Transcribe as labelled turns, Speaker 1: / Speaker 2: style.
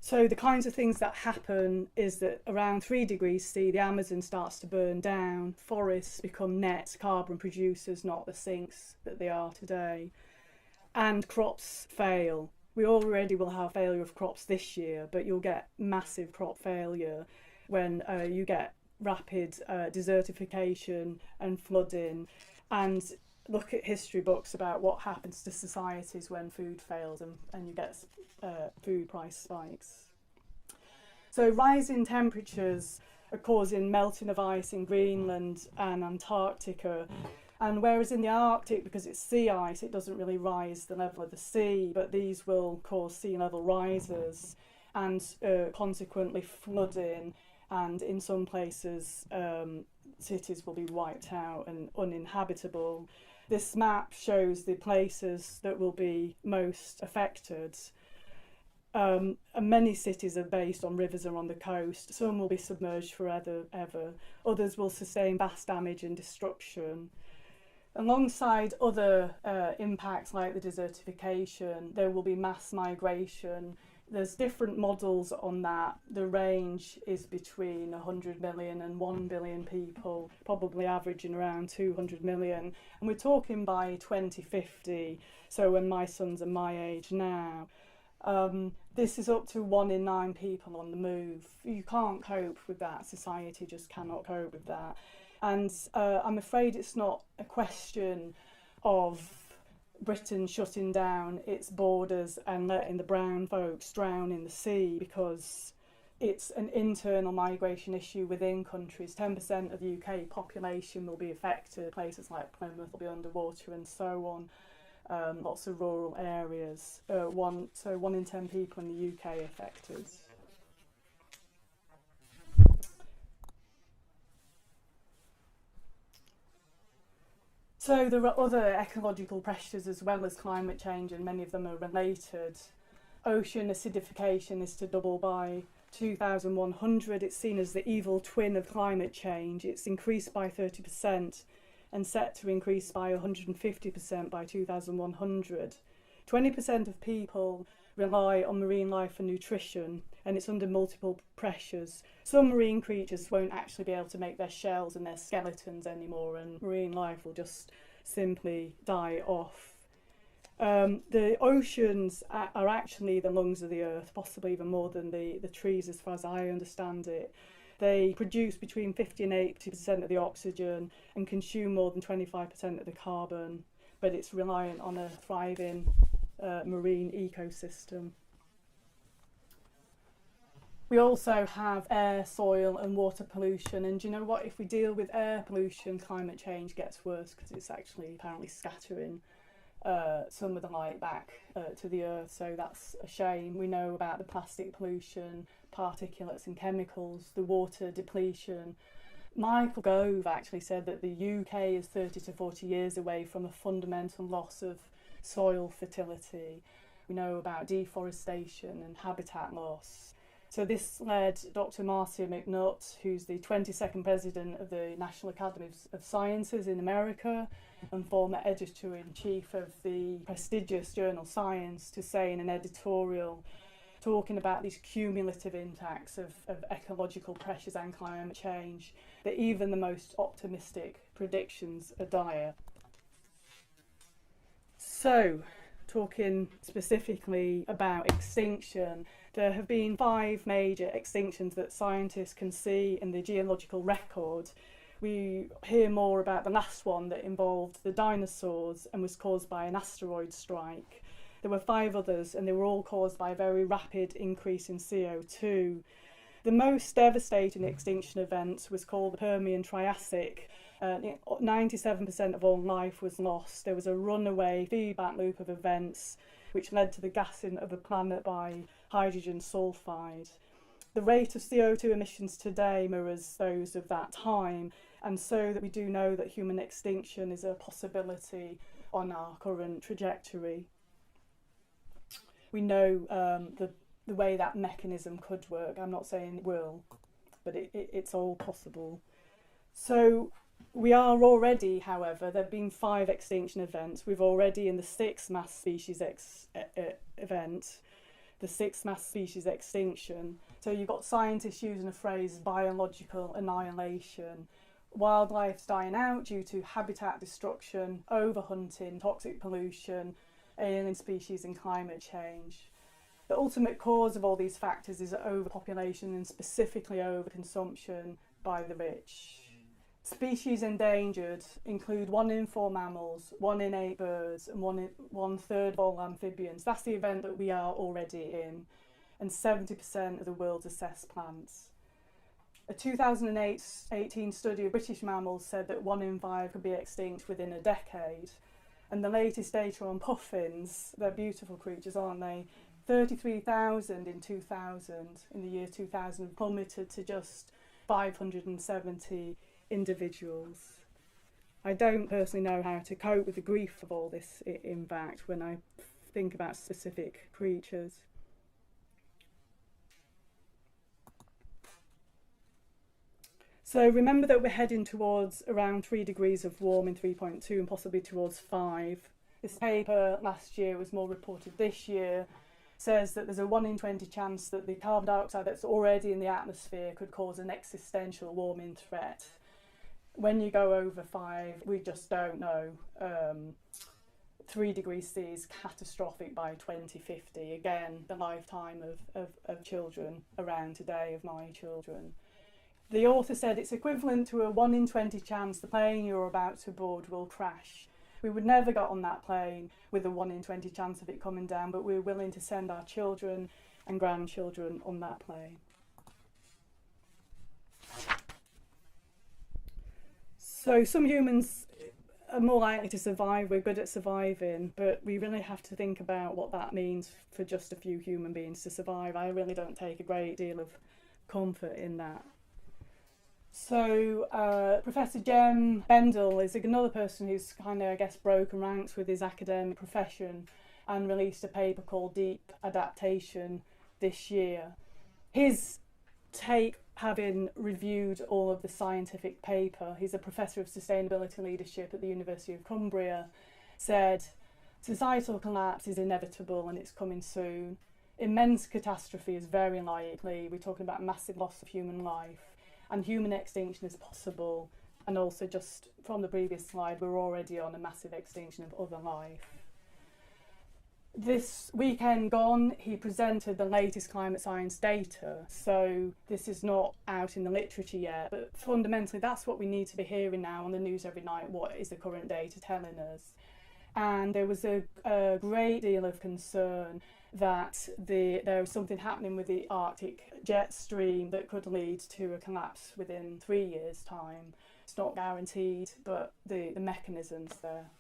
Speaker 1: So the kinds of things that happen is that around 3 degrees C, the Amazon starts to burn down, forests become net carbon producers, not the sinks that they are today, and crops fail. We already will have failure of crops this year, but you'll get massive crop failure when you get rapid desertification and flooding. And look at history books about what happens to societies when food fails and you get food price spikes. So rising temperatures are causing melting of ice in Greenland and Antarctica. And whereas in the Arctic, because it's sea ice, it doesn't really rise the level of the sea, but these will cause sea level rises and consequently flooding, and in some places cities will be wiped out and uninhabitable. This map shows the places that will be most affected. And many cities are based on rivers or on the coast. Some will be submerged forever, ever. Others will sustain vast damage and destruction. Alongside other impacts like the desertification, there will be mass migration. There's different models on that. The range is between 100 million and 1 billion people, probably averaging around 200 million. And we're talking by 2050, so when my sons are my age now. This is up to 1 in 9 people on the move. You can't cope with that. Society just cannot cope with that. And I'm afraid it's not a question of Britain shutting down its borders and letting the brown folks drown in the sea, because it's an internal migration issue within countries. 10% of the UK population will be affected. Places like Plymouth will be underwater and so on. Lots of rural areas. 1 in 10 people in the UK affected. So there are other ecological pressures as well as climate change, and many of them are related. Ocean acidification is to double by 2100. It's seen as the evil twin of climate change. It's increased by 30% and set to increase by 150% by 2100. 20% of people rely on marine life for nutrition, and it's under multiple pressures. Some marine creatures won't actually be able to make their shells and their skeletons anymore, and marine life will just simply die off. The oceans are actually the lungs of the earth, possibly even more than the trees as far as I understand it. They produce between 50 and 80% of the oxygen and consume more than 25% of the carbon, but it's reliant on a thriving marine ecosystem. We also have air, soil and water pollution, and do you know what? If we deal with air pollution, climate change gets worse, because it's actually apparently scattering some of the light back to the earth, so that's a shame. We know about the plastic pollution, particulates and chemicals, the water depletion. Michael Gove actually said that the UK is 30 to 40 years away from a fundamental loss of soil fertility. We know about deforestation and habitat loss. So this led Dr. Marcia McNutt, who's the 22nd president of the National Academy of Sciences in America and former editor-in-chief of the prestigious journal Science, to say in an editorial talking about these cumulative impacts of ecological pressures and climate change, that even the most optimistic predictions are dire. So, talking specifically about extinction, there have been 5 major extinctions that scientists can see in the geological record. We hear more about the last one that involved the dinosaurs and was caused by an asteroid strike. There were 5 others, and they were all caused by a very rapid increase in CO2. The most devastating extinction event was called the Permian Triassic. 97% of all life was lost. There was a runaway feedback loop of events which led to the gassing of the planet by hydrogen sulfide. The rate of CO2 emissions today mirrors those of that time, and so that we do know that human extinction is a possibility on our current trajectory. We know the way that mechanism could work. I'm not saying it will, but it's all possible. So we are already, however, there have been 5 extinction events. We're already in the 6th mass species event. the sixth mass species extinction. So you've got scientists using a phrase, biological annihilation. Wildlife's dying out due to habitat destruction, overhunting, toxic pollution, alien species and climate change. The ultimate cause of all these factors is overpopulation, and specifically overconsumption by the rich. Species endangered include 1 in 4 mammals, 1 in 8 birds, and 1/3 of all amphibians. That's the event that we are already in, and 70% of the world's assessed plants. A 2018 study of British mammals said that 1 in 5 could be extinct within a decade. And the latest data on puffins, they're beautiful creatures, aren't they? 33,000 in 2000, in the year 2000, plummeted to just 570 individuals. I don't personally know how to cope with the grief of all this impact when I think about specific creatures. So remember that we're heading towards around 3 degrees of warming, 3.2, and possibly towards 5. This paper last year was more reported this year, says that there's a 1 in 20 chance that the carbon dioxide that's already in the atmosphere could cause an existential warming threat. When you go over 5, we just don't know. 3 degrees C is catastrophic by 2050. Again, the lifetime of children around today, of my children. The author said it's equivalent to a 1 in 20 chance the plane you're about to board will crash. We would never get on that plane with a 1 in 20 chance of it coming down, but we're willing to send our children and grandchildren on that plane. So some humans are more likely to survive, we're good at surviving, but we really have to think about what that means for just a few human beings to survive. I really don't take a great deal of comfort in that. So Professor Jem Bendel is another person who's kind of, I guess, broken ranks with his academic profession and released a paper called Deep Adaptation this year. His take, having reviewed all of the scientific paper, he's a professor of sustainability leadership at the University of Cumbria, said societal collapse is inevitable and it's coming soon. Immense catastrophe is very likely. We're talking about massive loss of human life. And human extinction is possible, and also, just from the previous slide, we're already on a massive extinction of other life. This weekend gone, he presented the latest climate science data, so this is not out in the literature yet, but fundamentally that's what we need to be hearing now on the news every night. What is the current data telling us? And there was a great deal of concern that there was something happening with the Arctic jet stream that could lead to a collapse within 3 years' time. It's not guaranteed, but the mechanism's there.